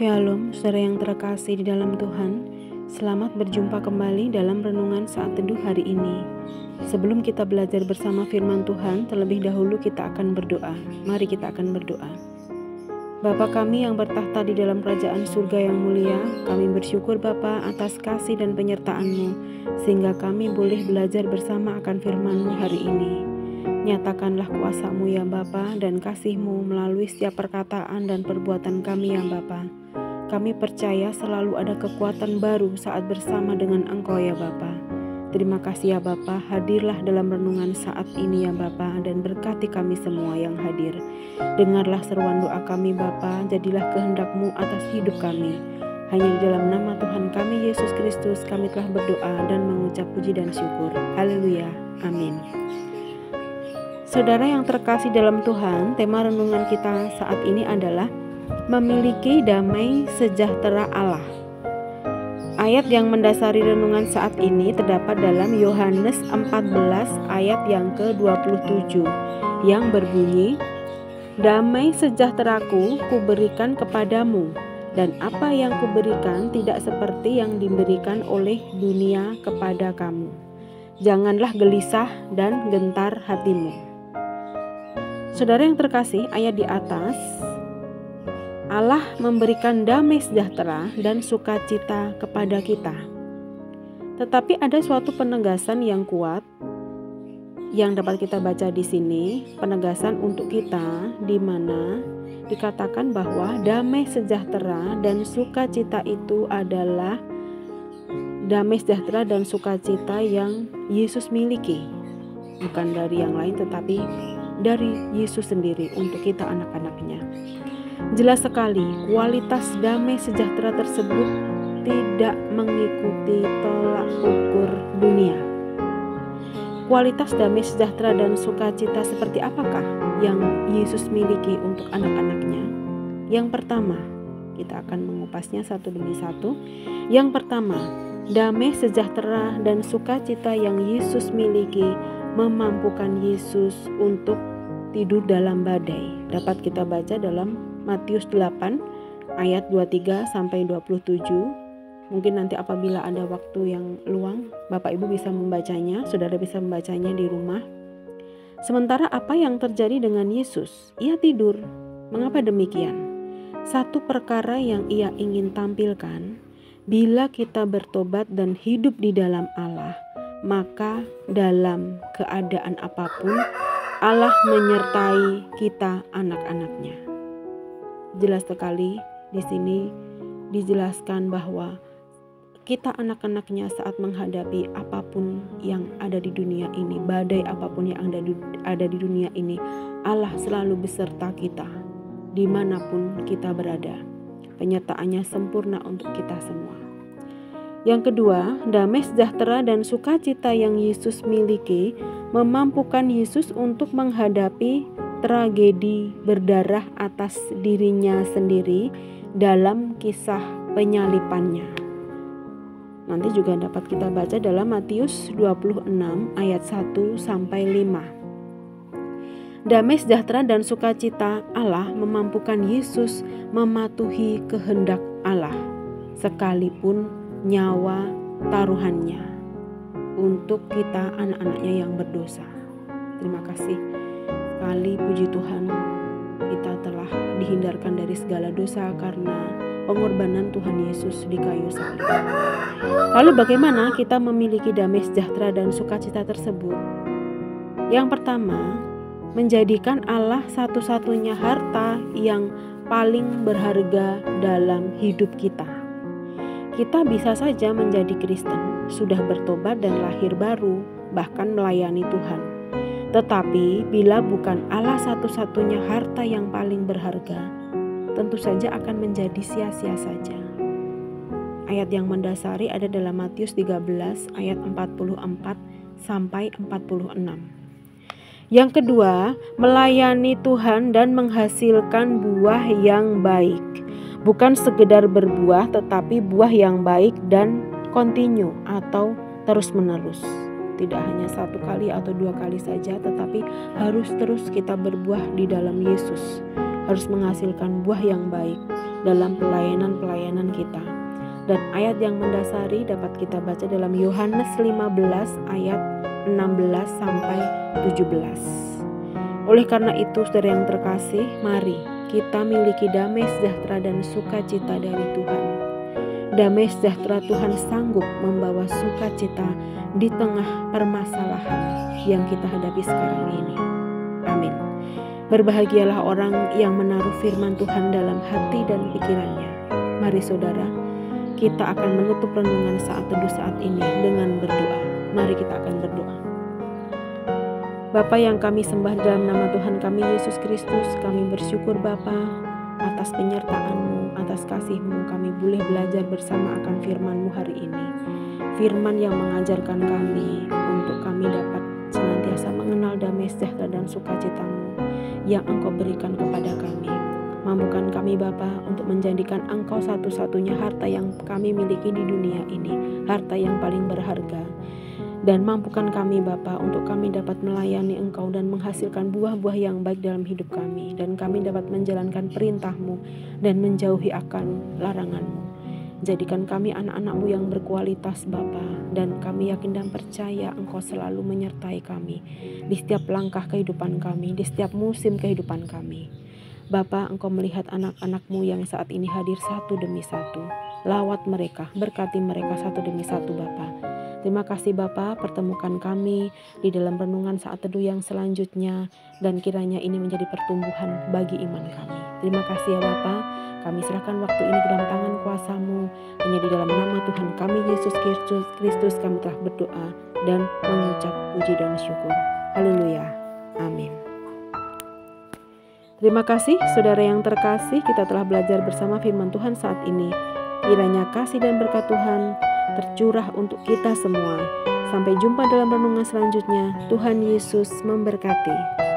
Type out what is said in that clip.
Shalom, saudara yang terkasih di dalam Tuhan. Selamat berjumpa kembali dalam renungan saat teduh hari ini. Sebelum kita belajar bersama firman Tuhan, terlebih dahulu kita akan berdoa. Mari kita akan berdoa. Bapa kami yang bertahta di dalam kerajaan surga yang mulia, kami bersyukur Bapa atas kasih dan penyertaan-Mu, sehingga kami boleh belajar bersama akan firman-Mu hari ini. Nyatakanlah kuasa-Mu ya Bapa dan kasih-Mu melalui setiap perkataan dan perbuatan kami ya Bapa. Kami percaya selalu ada kekuatan baru saat bersama dengan Engkau ya Bapa. Terima kasih ya Bapa, hadirlah dalam renungan saat ini ya Bapa dan berkati kami semua yang hadir. Dengarlah seruan doa kami Bapa, jadilah kehendak-Mu atas hidup kami. Hanya di dalam nama Tuhan kami Yesus Kristus kami telah berdoa dan mengucap puji dan syukur. Haleluya, amin. Saudara yang terkasih dalam Tuhan, tema renungan kita saat ini adalah memiliki damai sejahtera Allah. Ayat yang mendasari renungan saat ini terdapat dalam Yohanes 14 ayat yang ke-27 yang berbunyi, "Damai sejahteraku kuberikan kepadamu, dan apa yang kuberikan tidak seperti yang diberikan oleh dunia kepada kamu. Janganlah gelisah dan gentar hatimu." Saudara yang terkasih, ayat di atas, Allah memberikan damai sejahtera dan sukacita kepada kita. Tetapi ada suatu penegasan yang kuat yang dapat kita baca di sini, penegasan untuk kita di mana dikatakan bahwa damai sejahtera dan sukacita itu adalah damai sejahtera dan sukacita yang Yesus miliki. Bukan dari yang lain tetapi dari Yesus sendiri untuk kita anak-anaknya. Jelas sekali kualitas damai sejahtera tersebut tidak mengikuti tolak ukur dunia. Kualitas damai sejahtera dan sukacita seperti apakah yang Yesus miliki untuk anak-anaknya? Yang pertama, kita akan mengupasnya satu demi satu. Yang pertama, damai sejahtera dan sukacita yang Yesus miliki memampukan Yesus untuk tidur dalam badai. Dapat kita baca dalam Matius 8 ayat 23 sampai 27. Mungkin nanti apabila ada waktu yang luang, Bapak Ibu bisa membacanya, Saudara bisa membacanya di rumah. Sementara apa yang terjadi dengan Yesus? Ia tidur. Mengapa demikian? Satu perkara yang ia ingin tampilkan, bila kita bertobat dan hidup di dalam Allah, maka dalam keadaan apapun Allah menyertai kita anak-anaknya. Jelas sekali di sini dijelaskan bahwa kita anak-anaknya saat menghadapi apapun yang ada di dunia ini, badai apapun yang ada di dunia ini, Allah selalu beserta kita dimanapun kita berada. Penyertaannya sempurna untuk kita semua. Yang kedua, damai sejahtera dan sukacita yang Yesus miliki memampukan Yesus untuk menghadapi tragedi berdarah atas dirinya sendiri dalam kisah penyalipannya. Nanti juga dapat kita baca dalam Matius 26 ayat 1 sampai 5. Damai sejahtera dan sukacita Allah memampukan Yesus mematuhi kehendak Allah, sekalipun nyawa taruhannya untuk kita anak-anaknya yang berdosa. Terima kasih sekali, puji Tuhan, kita telah dihindarkan dari segala dosa karena pengorbanan Tuhan Yesus di kayu salib. Lalu bagaimana kita memiliki damai sejahtera dan sukacita tersebut? Yang pertama, menjadikan Allah satu-satunya harta yang paling berharga dalam hidup kita. Kita bisa saja menjadi Kristen, sudah bertobat dan lahir baru, bahkan melayani Tuhan. Tetapi bila bukan Allah satu-satunya harta yang paling berharga, tentu saja akan menjadi sia-sia saja. Ayat yang mendasari ada dalam Matius 13 ayat 44 sampai 46. Yang kedua, melayani Tuhan dan menghasilkan buah yang baik. Bukan sekedar berbuah, tetapi buah yang baik dan kontinu atau terus-menerus. Tidak hanya satu kali atau dua kali saja, tetapi harus terus kita berbuah di dalam Yesus. Harus menghasilkan buah yang baik. dalam pelayanan-pelayanan kita. Dan ayat yang mendasari dapat kita baca dalam Yohanes 15 ayat 16 sampai 17. Oleh karena itu, saudara yang terkasih, mari kita miliki damai sejahtera dan sukacita dari Tuhan. Damai sejahtera Tuhan sanggup membawa sukacita di tengah permasalahan yang kita hadapi sekarang ini. Amin. Berbahagialah orang yang menaruh firman Tuhan dalam hati dan pikirannya. Mari saudara, kita akan menutup renungan saat teduh saat ini dengan berdoa. Mari kita akan berdoa. Bapa yang kami sembah dalam nama Tuhan kami Yesus Kristus, kami bersyukur Bapa atas penyertaan-Mu, atas kasih-Mu. Kami boleh belajar bersama akan firman-Mu hari ini. Firman yang mengajarkan kami untuk kami dapat senantiasa mengenal damai sejahtera dan sukacita-Mu yang Engkau berikan kepada kami. Mampukan kami Bapa untuk menjadikan Engkau satu-satunya harta yang kami miliki di dunia ini, harta yang paling berharga. Dan mampukan kami Bapa untuk kami dapat melayani Engkau dan menghasilkan buah-buah yang baik dalam hidup kami. Dan kami dapat menjalankan perintah-Mu dan menjauhi akan larangan-Mu. Jadikan kami anak-anak-Mu yang berkualitas Bapa. Dan kami yakin dan percaya Engkau selalu menyertai kami di setiap langkah kehidupan kami, di setiap musim kehidupan kami. Bapa, Engkau melihat anak-anak-Mu yang saat ini hadir satu demi satu. Lawat mereka, berkati mereka satu demi satu Bapa. Terima kasih Bapa, pertemukan kami di dalam renungan saat teduh yang selanjutnya, dan kiranya ini menjadi pertumbuhan bagi iman kami. Terima kasih ya Bapa, kami serahkan waktu ini ke dalam tangan kuasa-Mu. Hanya di dalam nama Tuhan kami Yesus Kristus kami telah berdoa dan mengucap puji dan syukur. Haleluya. Amin. Terima kasih saudara yang terkasih, kita telah belajar bersama firman Tuhan saat ini. Kiranya kasih dan berkat Tuhan tercurah untuk kita semua. Sampai jumpa dalam renungan selanjutnya. Tuhan Yesus memberkati.